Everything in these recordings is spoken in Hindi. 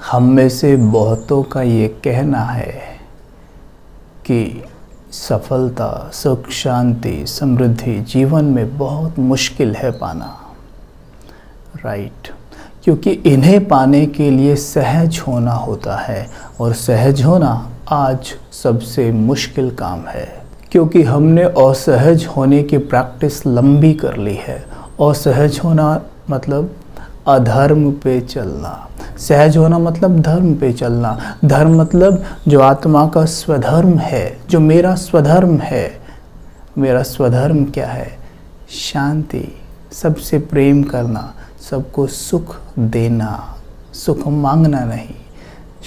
हम में से बहुतों का ये कहना है कि सफलता, सुख, शांति, समृद्धि जीवन में बहुत मुश्किल है पाना। राइट, क्योंकि इन्हें पाने के लिए सहज होना होता है और सहज होना आज सबसे मुश्किल काम है, क्योंकि हमने असहज होने की प्रैक्टिस लंबी कर ली है। असहज होना मतलब अधर्म पे चलना, सहज होना मतलब धर्म पे चलना। धर्म मतलब जो आत्मा का स्वधर्म है, जो मेरा स्वधर्म है। मेरा स्वधर्म क्या है? शांति, सबसे प्रेम करना, सबको सुख देना, सुख मांगना नहीं,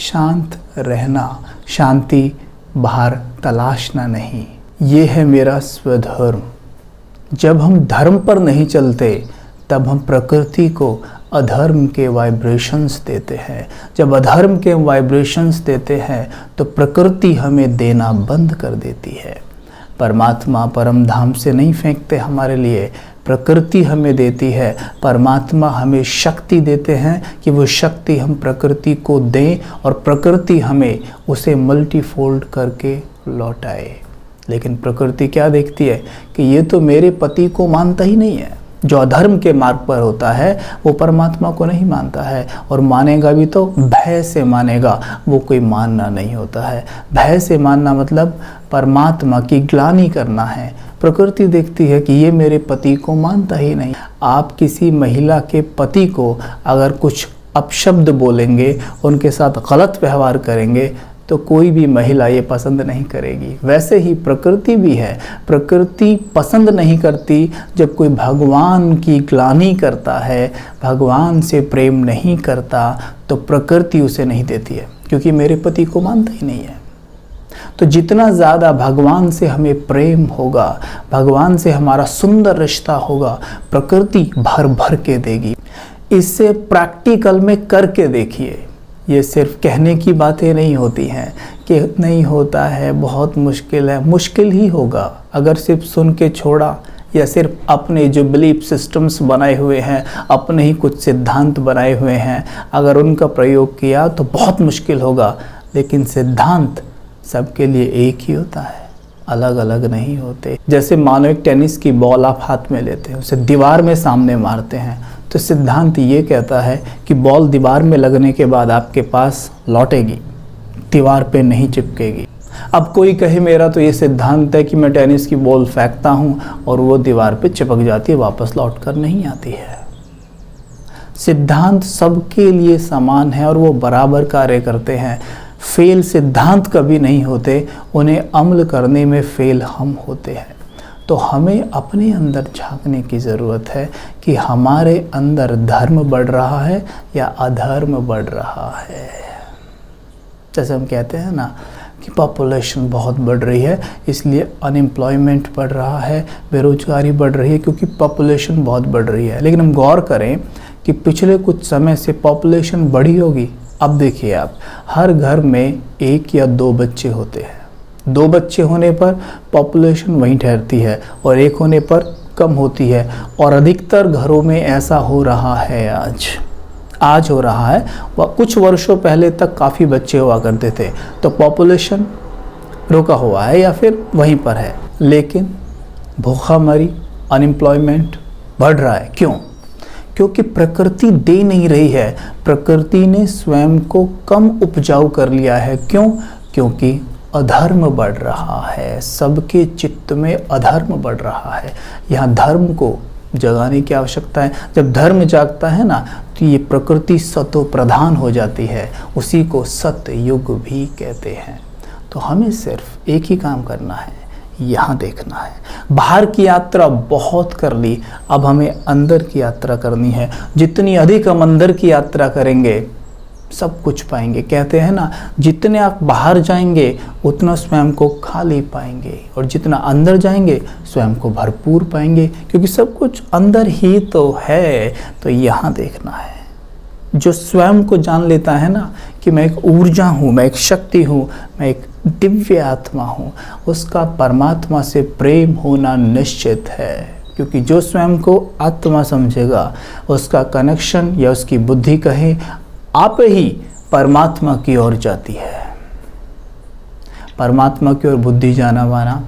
शांत रहना, शांति बाहर तलाशना नहीं। ये है मेरा स्वधर्म। जब हम धर्म पर नहीं चलते तब हम प्रकृति को अधर्म के वाइब्रेशंस देते हैं। जब अधर्म के वाइब्रेशंस देते हैं तो प्रकृति हमें देना बंद कर देती है। परमात्मा परम धाम से नहीं फेंकते हमारे लिए, प्रकृति हमें देती है। परमात्मा हमें शक्ति देते हैं कि वो शक्ति हम प्रकृति को दें और प्रकृति हमें उसे मल्टीफोल्ड करके लौटाए। लेकिन प्रकृति क्या देखती है कि ये तो मेरे पति को मानता ही नहीं है। जो अधर्म के मार्ग पर होता है वो परमात्मा को नहीं मानता है, और मानेगा भी तो भय से मानेगा, वो कोई मानना नहीं होता है। भय से मानना मतलब परमात्मा की ग्लानि करना है। प्रकृति देखती है कि ये मेरे पति को मानता ही नहीं। आप किसी महिला के पति को अगर कुछ अपशब्द बोलेंगे, उनके साथ गलत व्यवहार करेंगे तो कोई भी महिला ये पसंद नहीं करेगी। वैसे ही प्रकृति भी है, प्रकृति पसंद नहीं करती जब कोई भगवान की ग्लानि करता है, भगवान से प्रेम नहीं करता, तो प्रकृति उसे नहीं देती है, क्योंकि मेरे पति को मानता ही नहीं है। तो जितना ज़्यादा भगवान से हमें प्रेम होगा, भगवान से हमारा सुंदर रिश्ता होगा, प्रकृति भर भर के देगी। इससे प्रैक्टिकल में करके देखिए। ये सिर्फ कहने की बातें नहीं होती हैं कि नहीं होता है, बहुत मुश्किल है। मुश्किल ही होगा अगर सिर्फ सुन के छोड़ा, या सिर्फ अपने जो बिलीफ सिस्टम्स बनाए हुए हैं, अपने ही कुछ सिद्धांत बनाए हुए हैं, अगर उनका प्रयोग किया तो बहुत मुश्किल होगा। लेकिन सिद्धांत सबके लिए एक ही होता है, अलग अलग नहीं होते। जैसे मानो एक टेनिस की बॉल आप हाथ में लेते हैं, उसे दीवार में सामने मारते हैं, तो सिद्धांत ये कहता है कि बॉल दीवार में लगने के बाद आपके पास लौटेगी, दीवार पे नहीं चिपकेगी। अब कोई कहे मेरा तो ये सिद्धांत है कि मैं टेनिस की बॉल फेंकता हूँ और वो दीवार पे चिपक जाती है, वापस लौट कर नहीं आती है। सिद्धांत सबके लिए समान है और वो बराबर कार्य करते हैं। फेल सिद्धांत कभी नहीं होते, उन्हें अमल करने में फेल हम होते हैं। तो हमें अपने अंदर झांकने की ज़रूरत है कि हमारे अंदर धर्म बढ़ रहा है या अधर्म बढ़ रहा है। जैसे हम कहते हैं ना कि पॉपुलेशन बहुत बढ़ रही है, इसलिए अनएम्प्लॉयमेंट बढ़ रहा है, बेरोजगारी बढ़ रही है, क्योंकि पॉपुलेशन बहुत बढ़ रही है। लेकिन हम गौर करें कि पिछले कुछ समय से पॉपुलेशन बढ़ी होगी। अब देखिए आप, हर घर में 1 या 2 बच्चे होते हैं। 2 बच्चे होने पर पॉपुलेशन वहीं ठहरती है और 1 होने पर कम होती है। और अधिकतर घरों में ऐसा हो रहा है आज हो रहा है। वह कुछ वर्षों पहले तक काफ़ी बच्चे हुआ करते थे, तो पॉपुलेशन रुका हुआ है या फिर वहीं पर है। लेकिन भूखमरी, अनएम्प्लॉयमेंट बढ़ रहा है। क्यों? क्योंकि प्रकृति दे नहीं रही है। प्रकृति ने स्वयं को कम उपजाऊ कर लिया है। क्यों? क्योंकि अधर्म बढ़ रहा है, सबके चित्त में अधर्म बढ़ रहा है। यहाँ धर्म को जगाने की आवश्यकता है। जब धर्म जागता है ना, तो ये प्रकृति सतो प्रधान हो जाती है। उसी को सतयुग भी कहते हैं। तो हमें सिर्फ एक ही काम करना है, यहाँ देखना है। बाहर की यात्रा बहुत कर ली, अब हमें अंदर की यात्रा करनी है। जितनी अधिक हम अंदर की यात्रा करेंगे सब कुछ पाएंगे। कहते हैं ना, जितने आप बाहर जाएंगे उतना स्वयं को खाली पाएंगे, और जितना अंदर जाएंगे स्वयं को भरपूर पाएंगे, क्योंकि सब कुछ अंदर ही तो है। तो यहाँ देखना है। जो स्वयं को जान लेता है ना कि मैं एक ऊर्जा हूँ, मैं एक शक्ति हूँ, मैं एक दिव्य आत्मा हूँ, उसका परमात्मा से प्रेम होना निश्चित है। क्योंकि जो स्वयं को आत्मा समझेगा, उसका कनेक्शन या उसकी बुद्धि कहे आप ही परमात्मा की ओर जाती है। परमात्मा की ओर बुद्धि जाना माना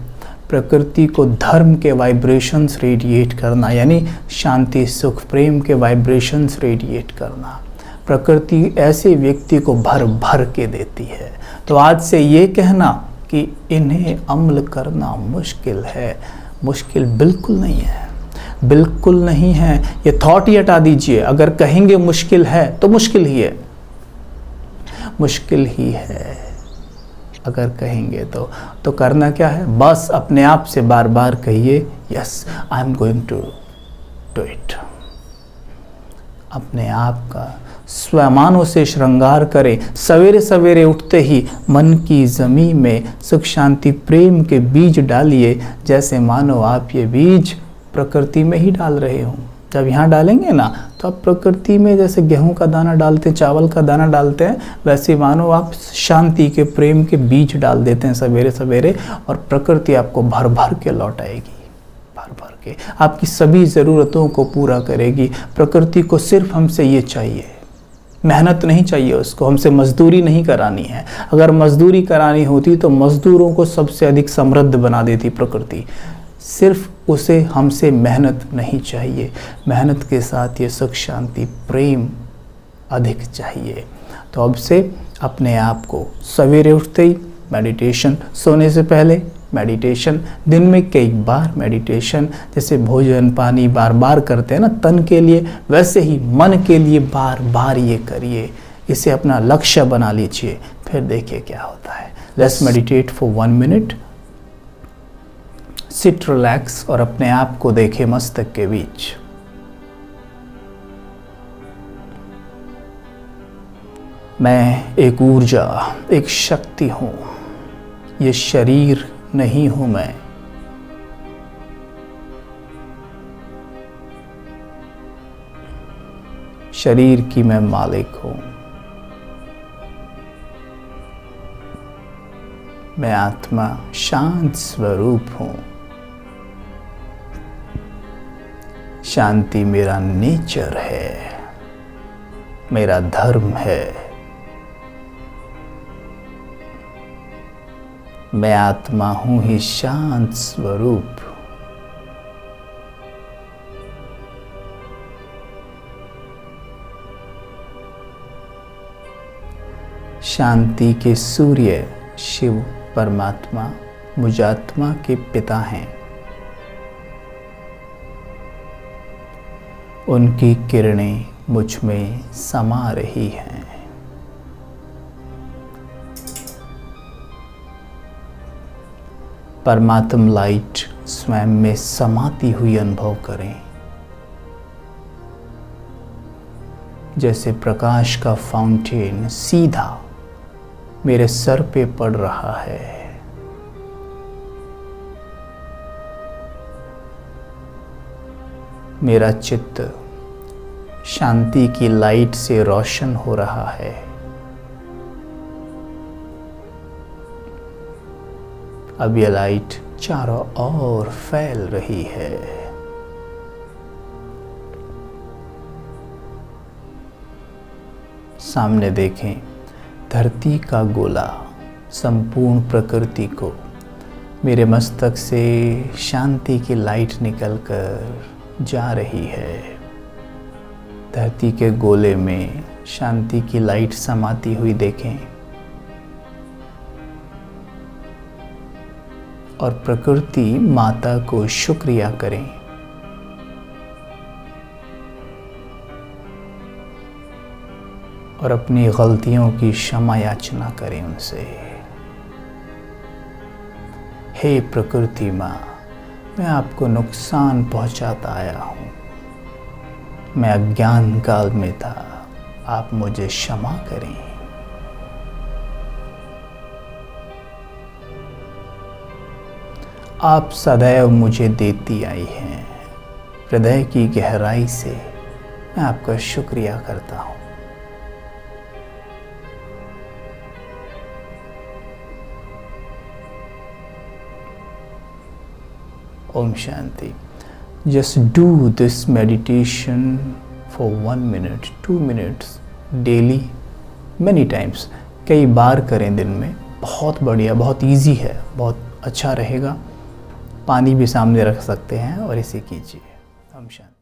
प्रकृति को धर्म के वाइब्रेशंस रेडिएट करना, यानी शांति सुख प्रेम के वाइब्रेशंस रेडिएट करना। प्रकृति ऐसे व्यक्ति को भर भर के देती है। तो आज से ये कहना कि इन्हें अमल करना मुश्किल है, मुश्किल बिल्कुल नहीं है, बिल्कुल नहीं है। ये थॉट ही हटा दीजिए। अगर कहेंगे मुश्किल है तो मुश्किल ही है, मुश्किल ही है। अगर कहेंगे तो करना क्या है, बस अपने आप से बार बार कहिए yes I am going to do it. अपने आप का स्वमानों से श्रृंगार करें। सवेरे सवेरे उठते ही मन की ज़मीन में सुख शांति प्रेम के बीज डालिए, जैसे मानो आप ये बीज प्रकृति में ही डाल रहे हों। जब यहाँ डालेंगे ना तो आप प्रकृति में जैसे गेहूं का दाना डालते हैं, चावल का दाना डालते हैं, वैसे मानो आप शांति के प्रेम के बीज डाल देते हैं सवेरे सवेरे, और प्रकृति आपको भर भर के लौटाएगी, भर भर के आपकी सभी ज़रूरतों को पूरा करेगी। प्रकृति को सिर्फ हमसे ये चाहिए, मेहनत नहीं चाहिए उसको, हमसे मजदूरी नहीं करानी है। अगर मजदूरी करानी होती तो मजदूरों को सबसे अधिक समृद्ध बना देती प्रकृति। सिर्फ उसे हमसे मेहनत नहीं चाहिए, मेहनत के साथ ये सुख शांति प्रेम अधिक चाहिए। तो अब से अपने आप को सवेरे उठते ही मेडिटेशन, सोने से पहले मेडिटेशन, दिन में कई बार मेडिटेशन, जैसे भोजन पानी बार बार करते हैं ना तन के लिए, वैसे ही मन के लिए बार बार ये करिए। इसे अपना लक्ष्य बना लीजिए, फिर देखिए क्या होता है। Let's meditate for 1 minute. Seat relax और अपने आप को देखें मस्तक के बीच। मैं एक ऊर्जा, एक शक्ति हूं, ये शरीर नहीं हूं मैं। शरीर की मैं मालिक हूं। मैं आत्मा शांत स्वरूप हूं। शांति मेरा नेचर है, मेरा धर्म है। मैं आत्मा हूं ही शांत स्वरूप। शांति के सूर्य शिव परमात्मा मुझात्मा के पिता हैं। उनकी किरणें मुझ में समा रही हैं। परमात्म लाइट स्वयं में समाती हुई अनुभव करें, जैसे प्रकाश का फाउंटेन सीधा मेरे सर पे पड़ रहा है। मेरा चित्त शांति की लाइट से रोशन हो रहा है। अब यह लाइट चारों ओर फैल रही है। सामने देखें धरती का गोला, संपूर्ण प्रकृति को मेरे मस्तक से शांति की लाइट निकलकर जा रही है। धरती के गोले में शांति की लाइट समाती हुई देखें और प्रकृति माता को शुक्रिया करें। और अपनी गलतियों की क्षमा याचना करें उनसे। हे प्रकृति माँ, मैं आपको नुकसान पहुंचाता आया हूं। मैं अज्ञान काल में था, आप मुझे क्षमा करें। आप सदैव मुझे देती आई हैं। हृदय की गहराई से मैं आपका शुक्रिया करता हूं। Om Shanti. Just do this meditation for 1 minute, 2 minutes daily many times, कई बार करें दिन में, बहुत बढ़िया, बहुत इजी है, बहुत अच्छा रहेगा। पानी भी सामने रख सकते हैं और इसे कीजिए। हम शांति।